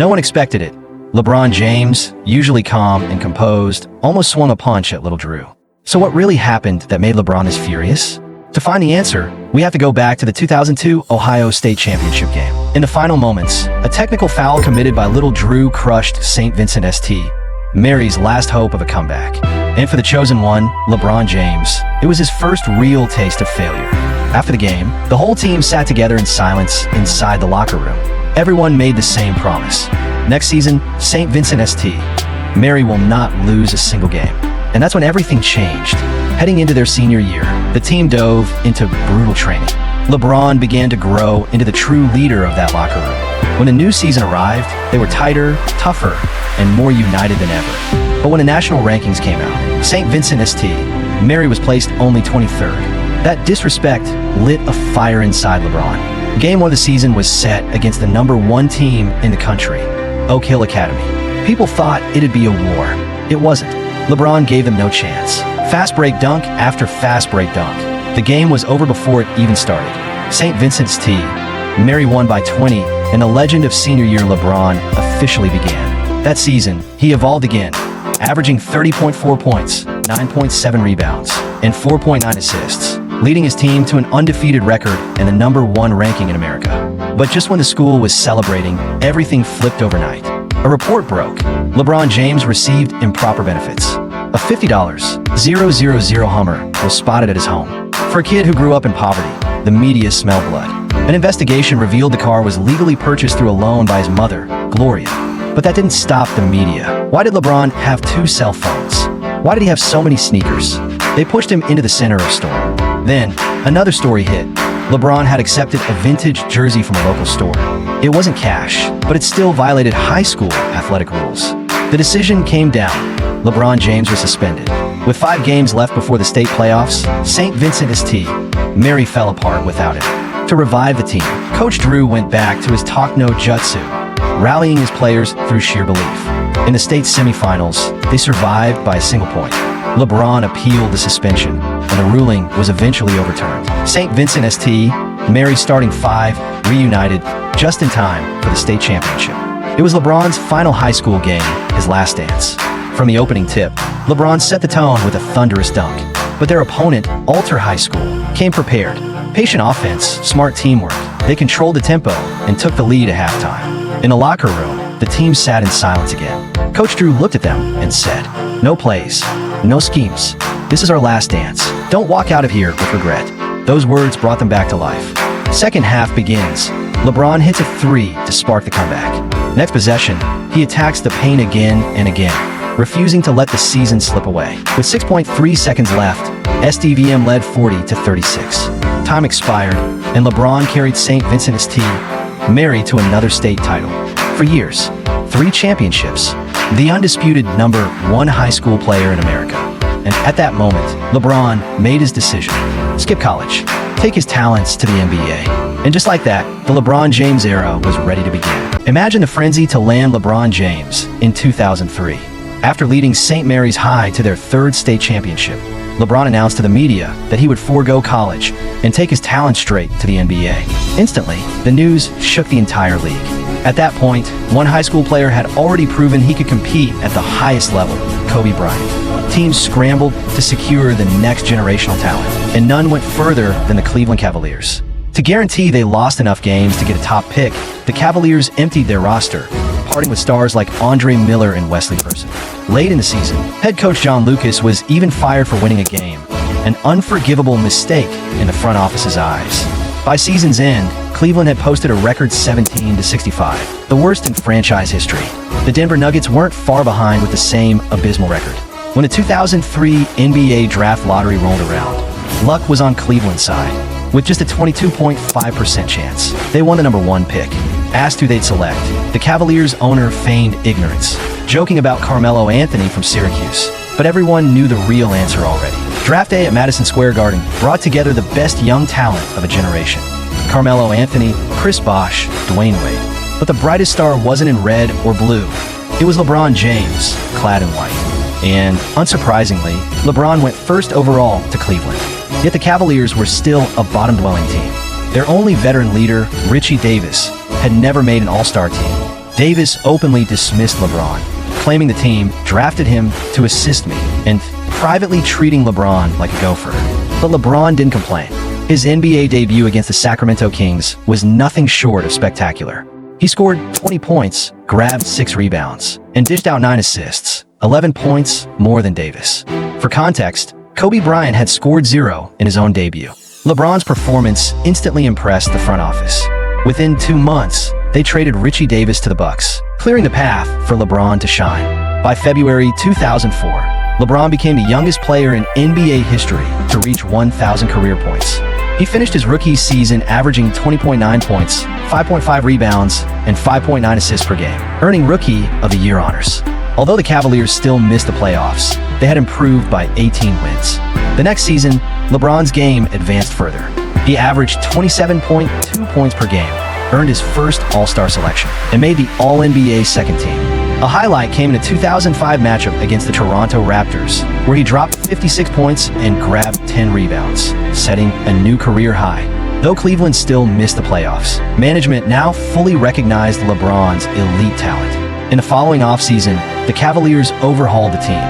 No one expected it. LeBron James, usually calm and composed, almost swung a punch at little Drew. So what really happened that made LeBron this furious? To find the answer, we have to go back to the 2002 Ohio State Championship game. In the final moments, a technical foul committed by little Drew crushed St. Vincent St. Mary's last hope of a comeback. And for the chosen one, LeBron James, it was his first real taste of failure. After the game, the whole team sat together in silence inside the locker room. Everyone made the same promise. Next season, St. Vincent St. Mary will not lose a single game. And that's when everything changed. Heading into their senior year, the team dove into brutal training. LeBron began to grow into the true leader of that locker room. When the new season arrived, they were tighter, tougher, and more united than ever. But when the national rankings came out, St. Vincent St. Mary was placed only 23rd. That disrespect lit a fire inside LeBron. Game 1 of the season was set against the #1 team in the country, Oak Hill Academy. People thought it'd be a war. It wasn't. LeBron gave them no chance. Fast break dunk after fast break dunk. The game was over before it even started. St. Vincent St. Mary won by 20, and the legend of senior year LeBron officially began. That season, he evolved again, averaging 30.4 points, 9.7 rebounds, and 4.9 assists, leading his team to an undefeated record and the #1 ranking in America. But just when the school was celebrating, everything flipped overnight. A report broke. LeBron James received improper benefits. A $50,000 Hummer was spotted at his home. For a kid who grew up in poverty, the media smelled blood. An investigation revealed the car was legally purchased through a loan by his mother, Gloria. But that didn't stop the media. Why did LeBron have 2 cell phones? Why did he have so many sneakers? They pushed him into the center of a storm. Then, another story hit. LeBron had accepted a vintage jersey from a local store. It wasn't cash, but it still violated high school athletic rules. The decision came down. LeBron James was suspended. With 5 games left before the state playoffs, St. Vincent St. Mary fell apart without him. To revive the team, Coach Drew went back to his talk no jutsu, rallying his players through sheer belief. In the state semifinals, they survived by a single point. LeBron appealed the suspension, and the ruling was eventually overturned. St. Vincent St. Mary's starting 5 reunited just in time for the state championship. It was LeBron's final high school game, his last dance. From the opening tip, LeBron set the tone with a thunderous dunk. But their opponent, Alter High School, came prepared. Patient offense, smart teamwork. They controlled the tempo and took the lead at halftime. In the locker room, the team sat in silence again. Coach Drew looked at them and said, "No plays, no schemes. This is our last dance. Don't walk out of here with regret." Those words brought them back to life. Second half begins. LeBron hits a 3 to spark the comeback. Next possession, he attacks the paint again and again, refusing to let the season slip away. With 6.3 seconds left, SDVM led 40-36. Time expired, and LeBron carried St. Vincent St. Mary to another state title. For years, 3 championships, the undisputed #1 high school player in America. And at that moment, LeBron made his decision. Skip college, take his talents to the NBA. And just like that, the LeBron James era was ready to begin. Imagine the frenzy to land LeBron James in 2003. After leading St. Mary's High to their 3rd state championship, LeBron announced to the media that he would forego college and take his talent straight to the NBA. Instantly, the news shook the entire league. At that point, one high school player had already proven he could compete at the highest level, Kobe Bryant. Teams scrambled to secure the next generational talent, and none went further than the Cleveland Cavaliers. To guarantee they lost enough games to get a top pick, the Cavaliers emptied their roster, parting with stars like Andre Miller and Wesley Person. Late in the season, head coach John Lucas was even fired for winning a game, an unforgivable mistake in the front office's eyes. By season's end, Cleveland had posted a record 17-65, the worst in franchise history. The Denver Nuggets weren't far behind with the same abysmal record. When the 2003 NBA draft lottery rolled around, luck was on Cleveland's side. With just a 22.5% chance, they won the #1 pick. Asked who they'd select, the Cavaliers owner feigned ignorance, joking about Carmelo Anthony from Syracuse. But everyone knew the real answer already. Draft day at Madison Square Garden brought together the best young talent of a generation. Carmelo Anthony, Chris Bosh, Dwayne Wade. But the brightest star wasn't in red or blue. It was LeBron James, clad in white. And, unsurprisingly, LeBron went first overall to Cleveland. Yet the Cavaliers were still a bottom-dwelling team. Their only veteran leader, Richie Davis, had never made an all-star team. Davis openly dismissed LeBron, claiming the team drafted him to assist me and privately treating LeBron like a gopher. But LeBron didn't complain. His NBA debut against the Sacramento Kings was nothing short of spectacular. He scored 20 points, grabbed 6 rebounds, and dished out 9 assists, 11 points more than Davis. For context, Kobe Bryant had scored 0 in his own debut. LeBron's performance instantly impressed the front office. Within 2 months, they traded Richie Davis to the Bucks, clearing the path for LeBron to shine. By February 2004, LeBron became the youngest player in NBA history to reach 1,000 career points. He finished his rookie season averaging 20.9 points, 5.5 rebounds, and 5.9 assists per game, earning Rookie of the Year honors. Although the Cavaliers still missed the playoffs, they had improved by 18 wins. The next season, LeBron's game advanced further. He averaged 27.2 points per game, earned his first All-Star selection, and made the All-NBA second team. A highlight came in a 2005 matchup against the Toronto Raptors, where he dropped 56 points and grabbed 10 rebounds, setting a new career high. Though Cleveland still missed the playoffs, management now fully recognized LeBron's elite talent. In the following offseason, the Cavaliers overhauled the team.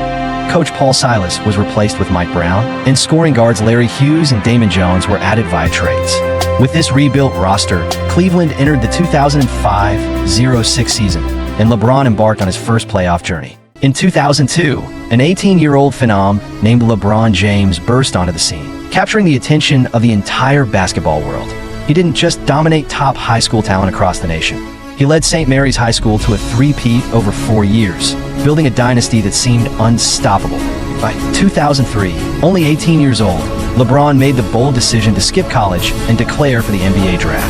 Coach Paul Silas was replaced with Mike Brown, and scoring guards Larry Hughes and Damon Jones were added via trades. With this rebuilt roster, Cleveland entered the 2005-06 season, and LeBron embarked on his first playoff journey. In 2002, an 18-year-old phenom named LeBron James burst onto the scene, capturing the attention of the entire basketball world. He didn't just dominate top high school talent across the nation. He led St. Mary's High School to a three-peat over 4 years, building a dynasty that seemed unstoppable. By 2003, only 18 years old, LeBron made the bold decision to skip college and declare for the NBA draft.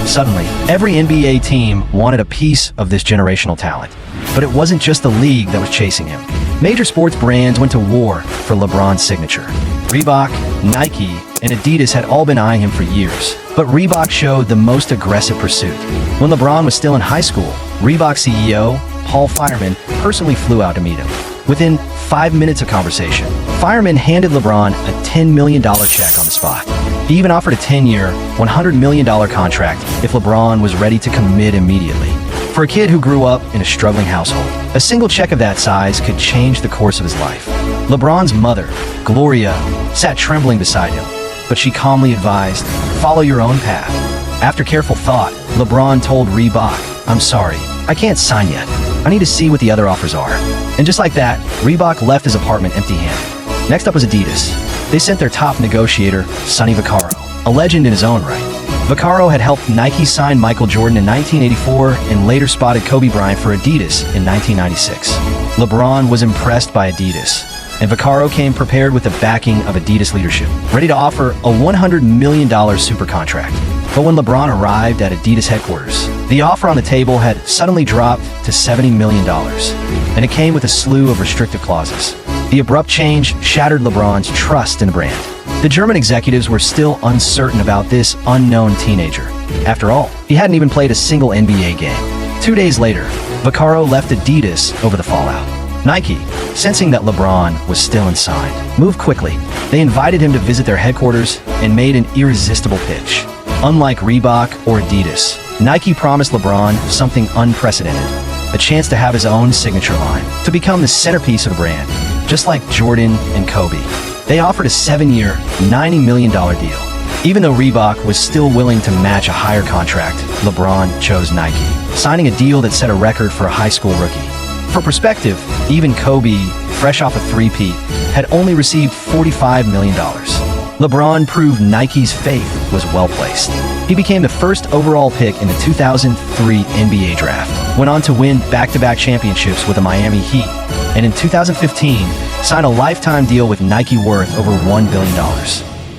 Suddenly, every NBA team wanted a piece of this generational talent. But it wasn't just the league that was chasing him. Major sports brands went to war for LeBron's signature. Reebok, Nike, and Adidas had all been eyeing him for years, but Reebok showed the most aggressive pursuit. When LeBron was still in high school, Reebok CEO Paul Fireman personally flew out to meet him. Within 5 minutes of conversation, Fireman handed LeBron a $10 million check on the spot. He even offered a 10-year, $100 million contract if LeBron was ready to commit immediately. For a kid who grew up in a struggling household, a single check of that size could change the course of his life. LeBron's mother, Gloria, sat trembling beside him, but she calmly advised, "Follow your own path." After careful thought, LeBron told Reebok, "I'm sorry, I can't sign yet. I need to see what the other offers are." And just like that, Reebok left his apartment empty-handed. Next up was Adidas. They sent their top negotiator, Sonny Vaccaro, a legend in his own right. Vaccaro had helped Nike sign Michael Jordan in 1984 and later spotted Kobe Bryant for Adidas in 1996. LeBron was impressed by Adidas, and Vaccaro came prepared with the backing of Adidas leadership, ready to offer a $100 million super contract. But when LeBron arrived at Adidas headquarters, the offer on the table had suddenly dropped to $70 million, and it came with a slew of restrictive clauses. The abrupt change shattered LeBron's trust in the brand. The German executives were still uncertain about this unknown teenager. After all, he hadn't even played a single NBA game. 2 days later, Vaccaro left Adidas over the fallout. Nike, sensing that LeBron was still unsigned, moved quickly. They invited him to visit their headquarters and made an irresistible pitch. Unlike Reebok or Adidas, Nike promised LeBron something unprecedented, a chance to have his own signature line, to become the centerpiece of the brand, just like Jordan and Kobe. They offered a 7-year, $90 million deal. Even though Reebok was still willing to match a higher contract, LeBron chose Nike, signing a deal that set a record for a high school rookie. For perspective, even Kobe, fresh off a three-peat, had only received $45 million. LeBron proved Nike's faith was well-placed. He became the first overall pick in the 2003 NBA draft, went on to win back-to-back championships with the Miami Heat, and in 2015, signed a lifetime deal with Nike worth over $1 billion.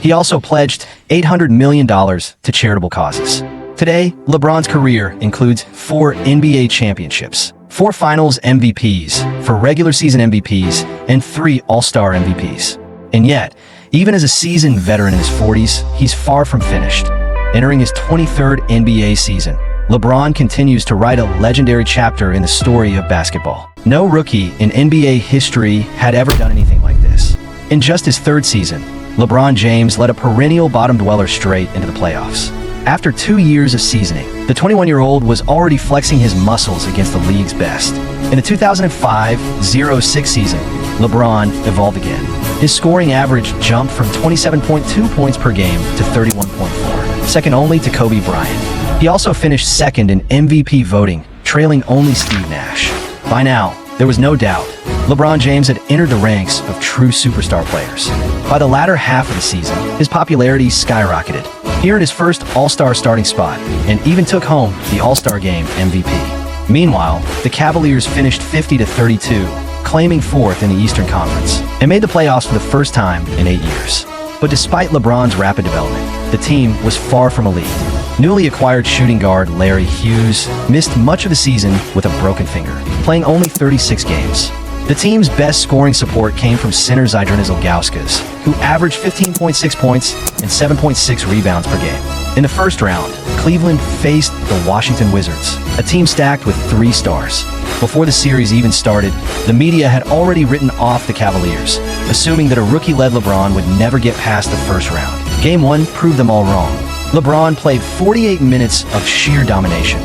He also pledged $800 million to charitable causes. Today, LeBron's career includes 4 NBA championships, 4 Finals MVPs, 4 regular season MVPs, and 3 All-Star MVPs. And yet, even as a seasoned veteran in his 40s, he's far from finished. Entering his 23rd NBA season, LeBron continues to write a legendary chapter in the story of basketball. No rookie in NBA history had ever done anything like this. In just his 3rd season, LeBron James led a perennial bottom dweller straight into the playoffs. After 2 years of seasoning, the 21-year-old was already flexing his muscles against the league's best. In the 2005-06 season, LeBron evolved again. His scoring average jumped from 27.2 points per game to 31.4, second only to Kobe Bryant. He also finished second in MVP voting, trailing only Steve Nash. By now, there was no doubt LeBron James had entered the ranks of true superstar players. By the latter half of the season, his popularity skyrocketed. He earned his first All-Star starting spot and even took home the All-Star Game MVP. Meanwhile, the Cavaliers finished 50-32, claiming fourth in the Eastern Conference, and made the playoffs for the first time in 8 years. But despite LeBron's rapid development, the team was far from elite. Newly acquired shooting guard Larry Hughes missed much of the season with a broken finger, playing only 36 games. The team's best scoring support came from center Zydrunas Ilgauskas, who averaged 15.6 points and 7.6 rebounds per game. In the first round, Cleveland faced the Washington Wizards, a team stacked with 3 stars. Before the series even started, the media had already written off the Cavaliers, assuming that a rookie-led LeBron would never get past the first round. Game 1 proved them all wrong. LeBron played 48 minutes of sheer domination,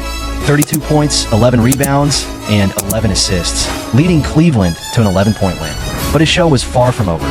32 points, 11 rebounds, and 11 assists, leading Cleveland to an 11-point win. But his show was far from over.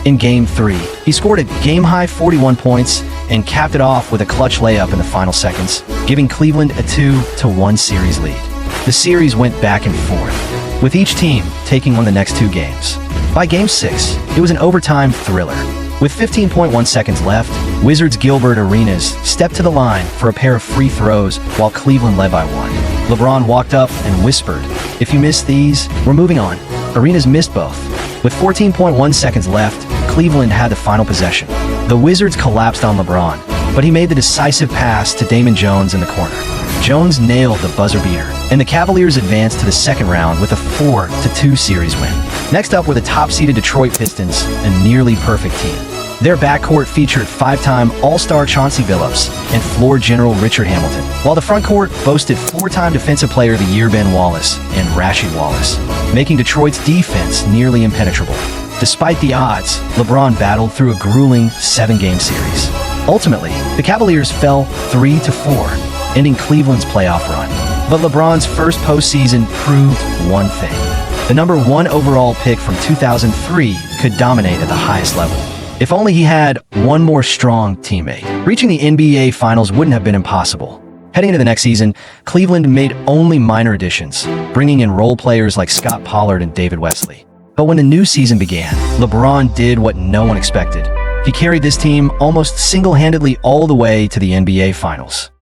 In Game 3, he scored a game-high 41 points and capped it off with a clutch layup in the final seconds, giving Cleveland a 2-1 series lead. The series went back and forth, with each team taking on the next 2 games. By Game 6, it was an overtime thriller. With 15.1 seconds left, Wizards' Gilbert Arenas stepped to the line for a pair of free throws while Cleveland led by 1. LeBron walked up and whispered, "If you miss these, we're moving on." Arenas missed both. With 14.1 seconds left, Cleveland had the final possession. The Wizards collapsed on LeBron, but he made the decisive pass to Damon Jones in the corner. Jones nailed the buzzer beater, and the Cavaliers advanced to the second round with a 4-2 series win. Next up were the top-seeded Detroit Pistons, a nearly perfect team. Their backcourt featured 5-time All-Star Chauncey Billups and floor general Richard Hamilton, while the frontcourt boasted 4-time Defensive Player of the Year Ben Wallace and Rasheed Wallace, making Detroit's defense nearly impenetrable. Despite the odds, LeBron battled through a grueling 7-game series. Ultimately, the Cavaliers fell 3-4, ending Cleveland's playoff run. But LeBron's first postseason proved one thing. The number 1 overall pick from 2003 could dominate at the highest level. If only he had one more strong teammate. Reaching the NBA Finals wouldn't have been impossible. Heading into the next season, Cleveland made only minor additions, bringing in role players like Scott Pollard and David Wesley. But when the new season began, LeBron did what no one expected. He carried this team almost single-handedly all the way to the NBA Finals.